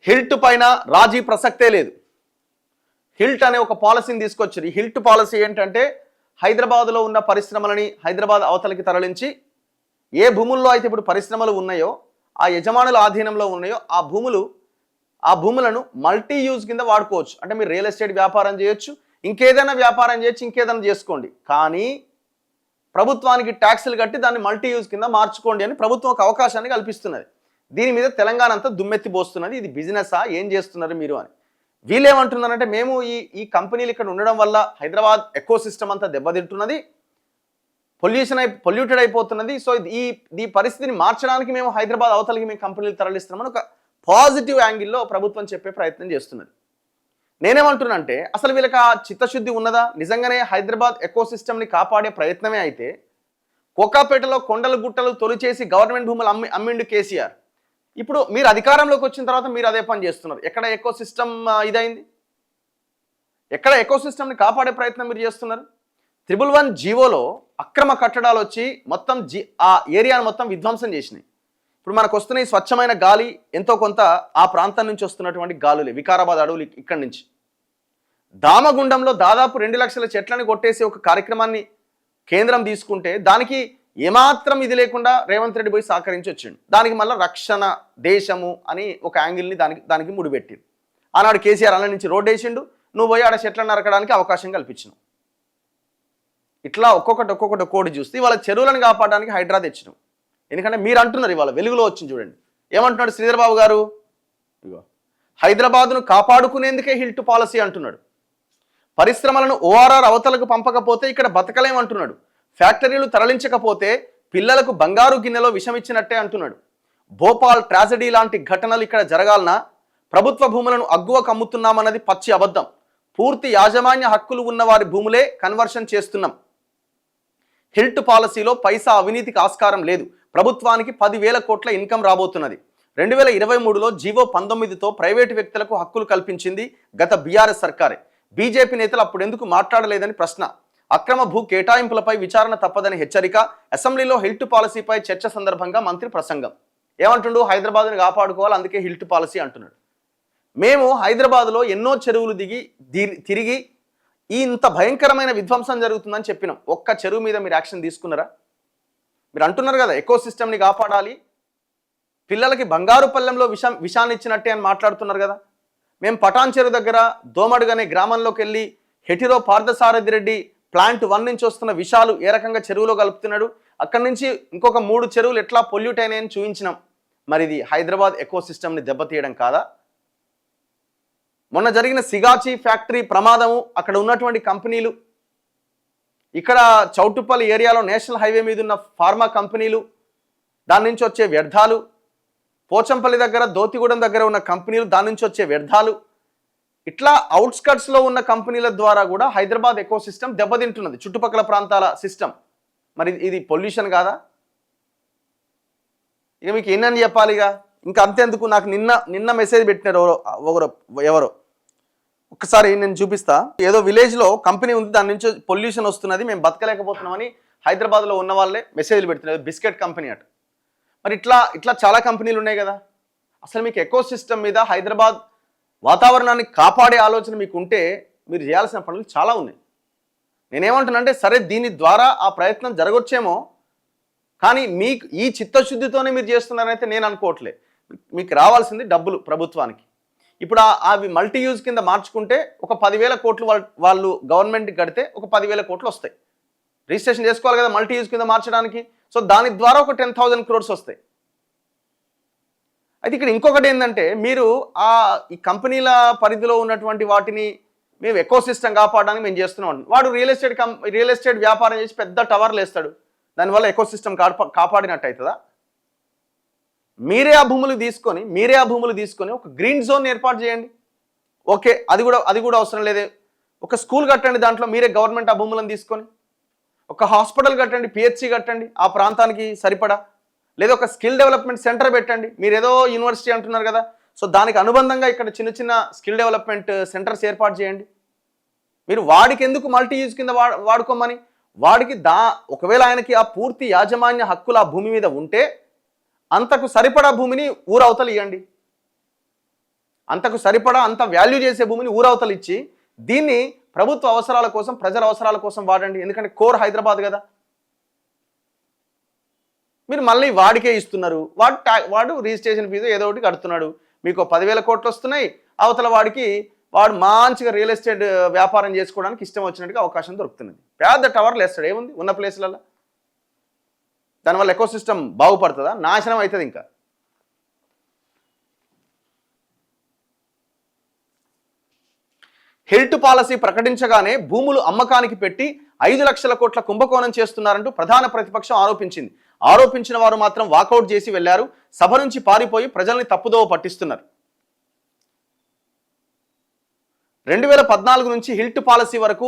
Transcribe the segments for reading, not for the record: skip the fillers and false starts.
HILT పైన రాజీ ప్రసక్తే లేదు. హిల్ట్ అనే ఒక పాలసీని తీసుకొచ్చారు. ఈ హిల్ట్ పాలసీ ఏంటంటే హైదరాబాద్లో ఉన్న పరిశ్రమలని హైదరాబాద్ అవతలకి తరలించి ఏ భూముల్లో అయితే ఇప్పుడు పరిశ్రమలు ఉన్నాయో ఆ యజమానుల ఆధీనంలో ఉన్నాయో ఆ భూములను మల్టీ యూజ్ కింద వాడుకోవచ్చు. అంటే మీరు రియల్ ఎస్టేట్ వ్యాపారం చేయొచ్చు, ఇంకేదైనా వ్యాపారం చేయొచ్చు, ఇంకేదైనా చేసుకోండి, కానీ ప్రభుత్వానికి ట్యాక్సులు కట్టి దాన్ని మల్టీ యూజ్ కింద మార్చుకోండి అని ప్రభుత్వం ఒక అవకాశాన్ని కల్పిస్తున్నది. దీని మీద తెలంగాణ అంతా దుమ్మెత్తి పోస్తున్నది. ఇది బిజినెసా, ఏం చేస్తున్నారు మీరు అని. వీళ్ళు ఏమంటున్నారంటే మేము ఈ కంపెనీలు ఇక్కడ ఉండడం వల్ల హైదరాబాద్ ఎకో సిస్టమ్ అంతా దెబ్బతింటున్నది, పొల్యూటెడ్ అయిపోతున్నది. సో ఈ పరిస్థితిని మార్చడానికి మేము హైదరాబాద్ అవతలకి మేము కంపెనీలు తరలిస్తున్నామని ఒక పాజిటివ్ యాంగిల్లో ప్రభుత్వం చెప్పే ప్రయత్నం చేస్తున్నది. నేనేమంటున్నానంటే అసలు వీళ్ళకి ఆ చిత్తశుద్ధి ఉన్నదా? నిజంగానే హైదరాబాద్ ఎకో సిస్టమ్ని కాపాడే ప్రయత్నమే అయితే కోకాపేటలో కొండలు గుట్టలు తొలిచేసి గవర్నమెంట్ భూములు అమ్మిండు కేసీఆర్. ఇప్పుడు మీరు అధికారంలోకి వచ్చిన తర్వాత మీరు అదే పని చేస్తున్నారు. ఎక్కడ ఎకో సిస్టమ్ ఇదైంది? ఎక్కడ ఎకో సిస్టమ్ని కాపాడే ప్రయత్నం మీరు చేస్తున్నారు? 111 జీవోలో అక్రమ కట్టడాలు వచ్చి మొత్తం ఆ ఏరియాను మొత్తం విధ్వంసం చేసినాయి. ఇప్పుడు మనకు వస్తున్న ఈ స్వచ్ఛమైన గాలి ఎంతో కొంత ఆ ప్రాంతం నుంచి వస్తున్నటువంటి గాలులే. వికారాబాద్ అడవులు ఇక్కడి నుంచి దామగుండంలో దాదాపు 2 లక్షల చెట్లను కొట్టేసి ఒక కార్యక్రమాన్ని కేంద్రం తీసుకుంటే దానికి ఏమాత్రం ఇది లేకుండా రేవంత్ రెడ్డి పోయి సహకరించి వచ్చిండు. దానికి మళ్ళీ రక్షణ దేశము అని ఒక యాంగిల్ని దానికి ముడిపెట్టిండు. ఆనాడు కేసీఆర్ అల్ల నుంచి రోడ్డు వేసిండు, నువ్వు పోయి ఆడ చెట్లను నరకడానికి అవకాశం కల్పించినావు. ఇట్లా ఒక్కొక్కటి కోడి చూస్తే వాళ్ళ చెరువులను కాపాడడానికి హైడ్రా తెచ్చినాం. ఎందుకంటే మీరు అంటున్నారు, ఇవాళ వెలుగులో వచ్చింది చూడండి, ఏమంటున్నాడు శ్రీధర్ బాబు గారు, ఇగో హైదరాబాద్ను కాపాడుకునేందుకే హిల్ట్ పాలసీ అంటున్నాడు. పరిశ్రమలను ఓఆర్ఆర్ అవతలకు పంపకపోతే ఇక్కడ బతకలేమంటున్నాడు. ఫ్యాక్టరీలు తరలించకపోతే పిల్లలకు బంగారు గిన్నెలో విషం ఇచ్చినట్టే అంటున్నాడు. భోపాల్ ట్రాజడీ లాంటి ఘటనలు ఇక్కడ జరగాలన్నా ప్రభుత్వ భూములను అగ్గువ కమ్ముతున్నామన్నది పచ్చి అబద్ధం. పూర్తి యాజమాన్య హక్కులు ఉన్న వారి భూములే కన్వర్షన్ చేస్తున్నాం. హిల్ట్ పాలసీలో పైసా అవినీతికి ఆస్కారం లేదు. ప్రభుత్వానికి 10,000 కోట్ల ఇన్కమ్ రాబోతున్నది. 2023లో జీవో 19తో ప్రైవేటు వ్యక్తులకు హక్కులు కల్పించింది గత బీఆర్ఎస్ సర్కారే. బీజేపీ నేతలు అప్పుడెందుకు మాట్లాడలేదని ప్రశ్న. అక్రమ భూ కేటాయింపులపై విచారణ తప్పదని హెచ్చరిక. అసెంబ్లీలో హిల్ట్ పాలసీపై చర్చ సందర్భంగా మంత్రి ప్రసంగం. ఏమంటుండు? హైదరాబాద్ని కాపాడుకోవాలి, అందుకే హిల్ట్ పాలసీ అంటున్నాడు. మేము హైదరాబాద్లో ఎన్నో చెరువులు తిరిగి ఇంత భయంకరమైన విధ్వంసం జరుగుతుందని చెప్పినాం. ఒక్క చెరువు మీద మీరు యాక్షన్ తీసుకున్నారా? మీరు అంటున్నారు కదా ఎకో సిస్టమ్ని కాపాడాలి, పిల్లలకి బంగారు పల్లెంలో విషాన్ని ఇచ్చినట్టే అని మాట్లాడుతున్నారు కదా. మేము పటాన్ చెరువు దగ్గర దోమడుగు అనే గ్రామంలోకి వెళ్ళి హెటిరో పార్థసారథి రెడ్డి ప్లాంట్ 1 నుంచి వస్తున్న విషాలు ఏ రకంగా చెరువులో కలుపుతున్నాడు, అక్కడి నుంచి ఇంకొక 3 చెరువులు ఎట్లా పొల్యూట్ అయినాయని చూపించినాం. మరి ఇది హైదరాబాద్ ఎకో సిస్టమ్ని దెబ్బతీయడం కాదా? మొన్న జరిగిన సిగాచి ఫ్యాక్టరీ ప్రమాదము, అక్కడ ఉన్నటువంటి కంపెనీలు, ఇక్కడ చౌటుప్పల్ ఏరియాలో నేషనల్ హైవే మీద ఉన్న ఫార్మా కంపెనీలు, దాని నుంచి వచ్చే వ్యర్థాలు, పోచంపల్లి దగ్గర దోతిగూడెం దగ్గర ఉన్న కంపెనీలు, దాని నుంచి వచ్చే వ్యర్థాలు, ఇట్లా అవుట్స్కట్స్లో ఉన్న కంపెనీల ద్వారా కూడా హైదరాబాద్ ఎకో సిస్టమ్ దెబ్బతింటున్నది, చుట్టుపక్కల ప్రాంతాల సిస్టమ్. మరి ఇది పొల్యూషన్ కాదా? ఇక మీకు ఏంటని చెప్పాలి? ఇక ఇంకా అంతేందుకు, నాకు నిన్న మెసేజ్ పెట్టినారు ఎవరో, ఒక్కసారి నేను చూపిస్తా. ఏదో విలేజ్లో కంపెనీ ఉంది, దాని నుంచి పొల్యూషన్ వస్తున్నది, మేము బతకలేకపోతున్నామని హైదరాబాద్లో ఉన్న వాళ్ళే మెసేజ్లు పెడుతున్నారు. బిస్కెట్ కంపెనీ అట. మరి ఇట్లా చాలా కంపెనీలు ఉన్నాయి కదా. అసలు మీకు ఎకో సిస్టమ్ మీద హైదరాబాద్ వాతావరణాన్ని కాపాడే ఆలోచన మీకు ఉంటే మీరు చేయాల్సిన పనులు చాలా ఉన్నాయి. నేనేమంటున్నా అంటే సరే దీని ద్వారా ఆ ప్రయత్నం జరగొచ్చేమో, కానీ మీకు ఈ చిత్తశుద్ధితోనే మీరు చేస్తున్నారనైతే నేను అనుకోవట్లే. మీకు రావాల్సింది డబ్బులు ప్రభుత్వానికి. ఇప్పుడు అవి మల్టీ యూజ్ కింద మార్చుకుంటే ఒక 10,000 కోట్లు వాళ్ళు గవర్నమెంట్కి కడితే ఒక 10,000 కోట్లు వస్తాయి. రిజిస్ట్రేషన్ చేసుకోవాలి కదా మల్టీ యూజ్ కింద మార్చడానికి. సో దాని ద్వారా ఒక 10,000 crores వస్తాయి. అయితే ఇక్కడ ఇంకొకటి ఏంటంటే, మీరు ఈ కంపెనీల పరిధిలో ఉన్నటువంటి వాటిని మేము ఎకో సిస్టమ్ కాపాడడానికి మేము చేస్తున్నాం. వాడు రియల్ ఎస్టేట్ వ్యాపారం చేసి పెద్ద టవర్లు వేస్తాడు, దానివల్ల ఎకో సిస్టమ్ కాపాడినట్టు అవుతుందా? మీరే ఆ భూములు తీసుకొని ఒక గ్రీన్ జోన్ ఏర్పాటు చేయండి. ఓకే, అది కూడా అవసరం లేదే. ఒక స్కూల్ కట్టండి, దాంట్లో మీరే గవర్నమెంట్ ఆ భూములను తీసుకొని. ఒక హాస్పిటల్ కట్టండి, పిహెచ్సి కట్టండి ఆ ప్రాంతానికి సరిపడా. లేదా ఒక స్కిల్ డెవలప్మెంట్ సెంటర్ పెట్టండి. మీరు ఏదో యూనివర్సిటీ అంటున్నారు కదా, సో దానికి అనుబంధంగా ఇక్కడ చిన్న స్కిల్ డెవలప్మెంట్ సెంటర్స్ ఏర్పాటు చేయండి. మీరు వాడికి ఎందుకు మల్టీ యూజ్ కింద వాడుకోమని, వాడికి ఒకవేళ ఆయనకి ఆ పూర్తి యాజమాన్య హక్కులు ఆ భూమి మీద ఉంటే అంతకు సరిపడా భూమిని ఊరవతలు ఇవ్వండి. అంతకు సరిపడా అంత వాల్యూ చేసే భూమిని ఊరవతలు ఇచ్చి దీన్ని ప్రభుత్వ అవసరాల కోసం ప్రజల అవసరాల కోసం వాడండి. ఎందుకంటే కోర్ హైదరాబాద్ కదా. మీరు మళ్ళీ వాడికే ఇస్తున్నారు. వాడు రిజిస్ట్రేషన్ ఫీజు ఏదో ఒకటి కడుతున్నాడు. మీకు 10,000 కోట్లు వస్తున్నాయి. అవతల వాడు మంచిగా రియల్ ఎస్టేట్ వ్యాపారం చేసుకోవడానికి ఇష్టం వచ్చినట్టుగా అవకాశం దొరుకుతున్నది. పెద్ద టవర్లు వేస్తాడు. ఏముంది ఉన్న ప్లేస్లలో? దానివల్ల ఎకోసిస్టమ్ బాగుపడుతుందా? నాశనం అవుతుంది. ఇంకా హెల్త్ పాలసీ ప్రకటించగానే భూములు అమ్మకానికి పెట్టి 5 లక్షల కోట్ల కుంభకోణం చేస్తున్నారంటూ ప్రధాన ప్రతిపక్షం ఆరోపించింది. ఆరోపించిన వారు మాత్రం వాకౌట్ చేసి వెళ్లారు. సభ నుంచి పారిపోయి ప్రజల్ని తప్పుదోవ పట్టిస్తున్నారు. 2014 నుంచి హిల్ట్ పాలసీ వరకు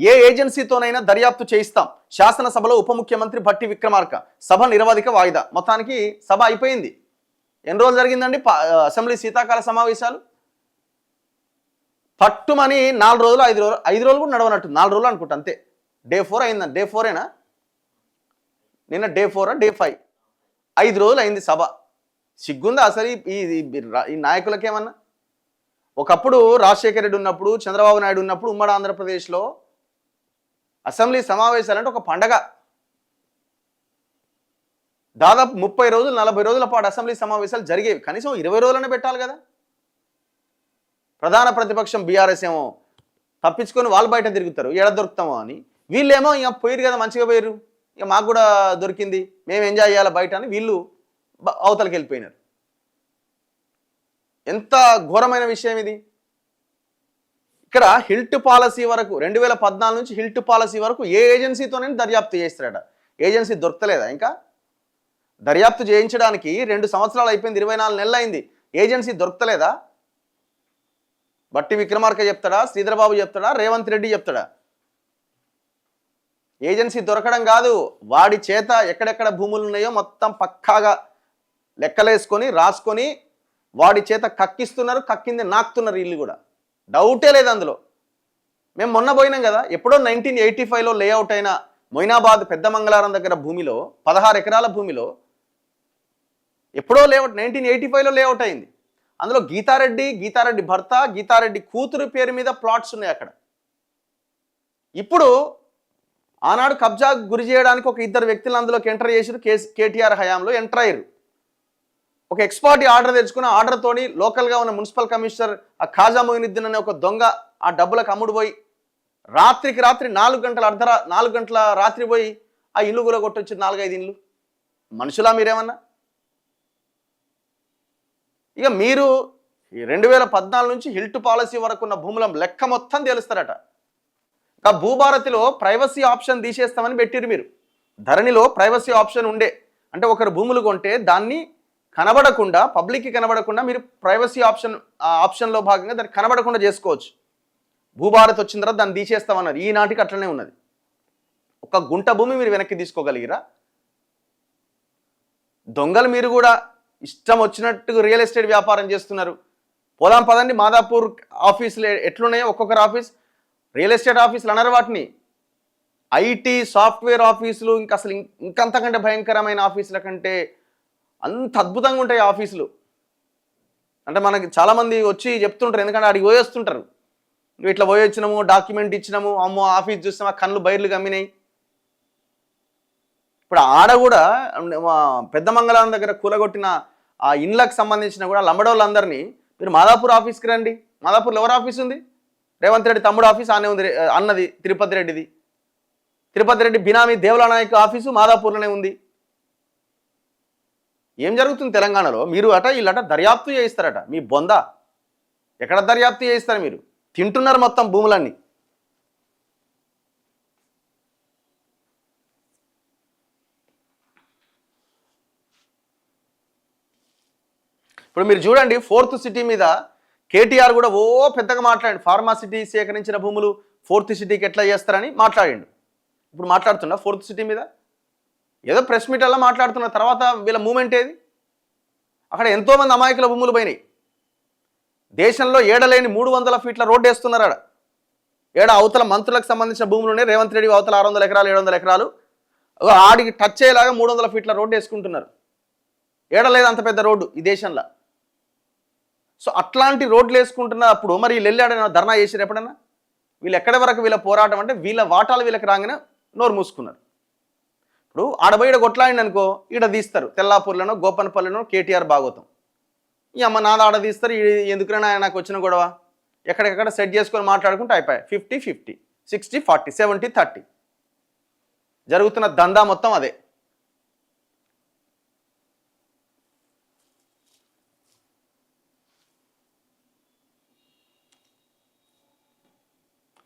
ఏ ఏజెన్సీతోనైనా దర్యాప్తు చేయిస్తాం. శాసనసభలో ఉప ముఖ్యమంత్రి భట్టి విక్రమార్క. సభ నిరవధిక వాయిదా. మొత్తానికి సభ అయిపోయింది. ఎన్ని రోజులు జరిగిందండి అసెంబ్లీ శీతాకాల సమావేశాలు? పట్టుమని 4 రోజులు 5 రోజులు కూడా నడవనట్టు 4 రోజులు అనుకుంటా అంతే. డే 4 అయిందండి. డే 4ఏనా? నిన్న డే 4 డే 5 5 రోజులు అయింది సభ. సిగ్గుందా అసలు ఈ నాయకులకేమన్నా? ఒకప్పుడు రాజశేఖర రెడ్డి ఉన్నప్పుడు, చంద్రబాబు నాయుడు ఉన్నప్పుడు ఉమ్మడి ఆంధ్రప్రదేశ్లో అసెంబ్లీ సమావేశాలంటే ఒక పండగ. దాదాపు 30 రోజులు 40 రోజుల పాటు అసెంబ్లీ సమావేశాలు జరిగేవి. కనీసం 20 రోజులనే పెట్టాలి కదా. ప్రధాన ప్రతిపక్షం బీఆర్ఎస్ ఏమో తప్పించుకొని వాళ్ళు బయట తిరుగుతారు, ఎడ దొరుకుతామో అని. వీళ్ళేమో ఇక పోయారు కదా, మంచిగా పోయారు, ఇక మాకు కూడా దొరికింది, మేము ఎంజాయ్ చేయాలి బయట అని వీళ్ళు అవతలకి వెళ్ళిపోయినారు. ఎంత ఘోరమైన విషయం ఇది. ఇక్కడ హిల్ట్ పాలసీ వరకు 2014 నుంచి హిల్ట్ పాలసీ వరకు ఏ ఏజెన్సీతోనే దర్యాప్తు చేస్తారట. ఏజెన్సీ దొరకలేదా? ఇంకా దర్యాప్తు చేయించడానికి 2 సంవత్సరాలు అయిపోయింది, 24 నెలలు అయింది. ఏజెన్సీ దొరకలేదా? భట్టి విక్రమార్క చెప్తాడా, శ్రీధరబాబు చెప్తాడా, రేవంత్ రెడ్డి చెప్తాడా? ఏజెన్సీ దొరకడం కాదు, వాడి చేత ఎక్కడెక్కడ భూములు ఉన్నాయో మొత్తం పక్కాగా లెక్కలేసుకొని రాసుకొని వాడి చేత కక్కిస్తున్నారు, కక్కింది నాకుతున్నారు. వీళ్ళు కూడా డౌటే లేదు అందులో. మేము మొన్న పోయినాం కదా, ఎప్పుడో 1985లో లేఅవుట్ అయిన మొయినాబాద్ పెద్ద మంగళారం దగ్గర భూమిలో 16 ఎకరాల భూమిలో ఎప్పుడో లేఅవుట్ 1985లో లేఅవుట్ అయింది. అందులో గీతారెడ్డి భర్త, గీతారెడ్డి కూతురు పేరు మీద ప్లాట్స్ ఉన్నాయి అక్కడ. ఇప్పుడు ఆనాడు కబ్జా గురి చేయడానికి ఒక 2 వ్యక్తులు అందులోకి ఎంటర్ చేసారు. కేటీఆర్ హయాంలో ఎంటర్ అయ్యారు. ఒక ఎక్స్పర్ట్ ఆర్డర్ తెచ్చుకున్న ఆర్డర్తోని లోకల్గా ఉన్న మున్సిపల్ కమిషనర్ ఆ ఖాజా మొయినుద్దీన్ అనే ఒక దొంగ ఆ డబ్బులకు అమ్ముడుపోయి రాత్రికి రాత్రి 4 గంటల రాత్రి పోయి ఆ ఇల్లు కూడా కొట్టొచ్చి 4-5 ఇండ్లు. మనుషులా మీరేమన్నా? ఇక మీరు 2014 నుంచి హిల్ట్ పాలసీ వరకు ఉన్న భూముల లెక్క మొత్తం తెలుస్తారట. ఇక భూభారతిలో ప్రైవసీ ఆప్షన్ తీసేస్తామని పెట్టిరు మీరు. ధరణిలో ప్రైవసీ ఆప్షన్ ఉండే, అంటే ఒకరు భూములు కొంటే దాన్ని కనబడకుండా, పబ్లిక్కి కనబడకుండా మీరు ప్రైవసీ ఆప్షన్లో భాగంగా దాన్ని కనబడకుండా చేసుకోవచ్చు. భూభారత్ వచ్చిన తర్వాత దాన్ని తీసేస్తామన్నారు. ఈనాటికి అట్లనే ఉన్నది. ఒక గుంట భూమి మీరు వెనక్కి తీసుకోగలిగిరా? దొంగలు మీరు కూడా ఇష్టం వచ్చినట్టు రియల్ ఎస్టేట్ వ్యాపారం చేస్తున్నారు. పోదాం పదండి, మాదాపూర్ ఆఫీసులు ఎట్లున్నాయో ఒక్కొక్కరు ఆఫీస్, రియల్ ఎస్టేట్ ఆఫీసులు అన్నారు వాటిని. ఐటీ సాఫ్ట్వేర్ ఆఫీసులు ఇంకా అసలు ఇంకంతకంటే భయంకరమైన ఆఫీసుల కంటే అంత అద్భుతంగా ఉంటాయి ఆఫీసులు. అంటే మనకి చాలామంది వచ్చి చెప్తుంటారు, ఎందుకంటే అడిగి పోయేస్తుంటారు. ఇట్లా పోయొచ్చినాము, డాక్యుమెంట్ ఇచ్చినాము, అమ్మో ఆఫీస్ చూస్తామా కళ్ళు బయర్లు గమ్మినాయి. ఇప్పుడు ఆడ కూడా పెద్ద మంగళం దగ్గర కూలగొట్టిన ఆ ఇండ్లకు సంబంధించిన కూడా లంబడోళ్ళందరినీ మీరు మాదాపూర్ ఆఫీస్కి రండి. మాదాపూర్లో ఎవరు ఆఫీస్ ఉంది? రేవంత్ రెడ్డి తమ్ముడు ఆఫీస్ ఆనే ఉంది, అన్నది తిరుపతి రెడ్డిది. తిరుపతి రెడ్డి బినామీ దేవుల నాయక్ ఆఫీసు మాదాపూర్లోనే ఉంది. ఏం జరుగుతుంది తెలంగాణలో? మీరు వీళ్ళట దర్యాప్తు చేయిస్తారట. మీ బొంద ఎక్కడ దర్యాప్తు చేయిస్తారు? మీరు తింటున్నారు మొత్తం భూములన్నీ. ఇప్పుడు మీరు చూడండి, 4th సిటీ మీద కేటీఆర్ కూడా పెద్దగా మాట్లాడండి. ఫార్మా సిటీ సేకరించిన భూములు 4th సిటీకి ఎట్లా చేస్తారని మాట్లాడండి. ఇప్పుడు మాట్లాడుతున్నా 4th సిటీ మీద ఏదో ప్రెస్ మీట్ అలా మాట్లాడుతున్న తర్వాత వీళ్ళ మూమెంట్ ఏది? అక్కడ ఎంతోమంది అమాయకుల భూములు పోయినాయి. దేశంలో ఏడలేని 300 ఫీట్ల రోడ్డు వేస్తున్నారు. అవతల మంత్రులకు సంబంధించిన భూములు ఉన్నాయి. రేవంత్ రెడ్డి అవతల 600 ఎకరాలు 700 ఎకరాలు ఆడికి టచ్ అయ్యేలాగా 300 ఫీట్ల రోడ్డు వేసుకుంటున్నారు. ఏడలేదు అంత పెద్ద రోడ్డు ఈ దేశంలో. సో అట్లాంటి రోడ్లు వేసుకుంటున్నప్పుడు మరి వీళ్ళు వెళ్ళాడని ధర్నా చేసారు ఎప్పుడన్నా? వీళ్ళు ఎక్కడి వరకు వీళ్ళ పోరాటం అంటే వీళ్ళ వాటాలు వీళ్ళకి రాగానే నోరు మూసుకున్నారు. ఇప్పుడు ఆడబోయిడ కొట్లాడింది అనుకో, ఈడ తీస్తారు తెల్లాపూర్లోనో గోపనపల్లినో కేటీఆర్ భాగవతం. ఈ అమ్మ నాది ఆడ తీస్తారు, ఎందుకురైనా నాకు వచ్చిన గొడవ, ఎక్కడికెక్కడ సెట్ చేసుకొని మాట్లాడుకుంటూ అయిపోయాయి. 50-50, 60-40, 70-30 జరుగుతున్న దందా మొత్తం అదే.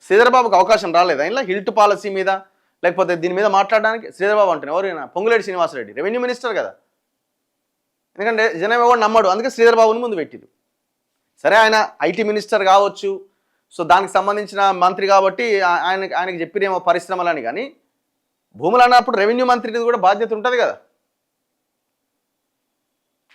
శ్రీధర్బాబుకి అవకాశం రాలేదా ఇలా హిల్ట్ పాలసీ మీద లేకపోతే దీని మీద మాట్లాడడానికి? శ్రీధర్బాబు అంటున్నా ఎవరైనా పొంగులేటి శ్రీనివాసరెడ్డి రెవెన్యూ మినిస్టర్ కదా, ఎందుకంటే జనం ఎవరు నమ్మడు, అందుకే శ్రీధర్బాబుని ముందు పెట్టిరు. సరే ఆయన ఐటీ మినిస్టర్ కావచ్చు, సో దానికి సంబంధించిన మంత్రి కాబట్టి ఆయనకి చెప్పిరేమో పరిశ్రమలని, కానీ భూములు అన్నప్పుడు రెవెన్యూ మంత్రికి కూడా బాధ్యత ఉంటుంది కదా.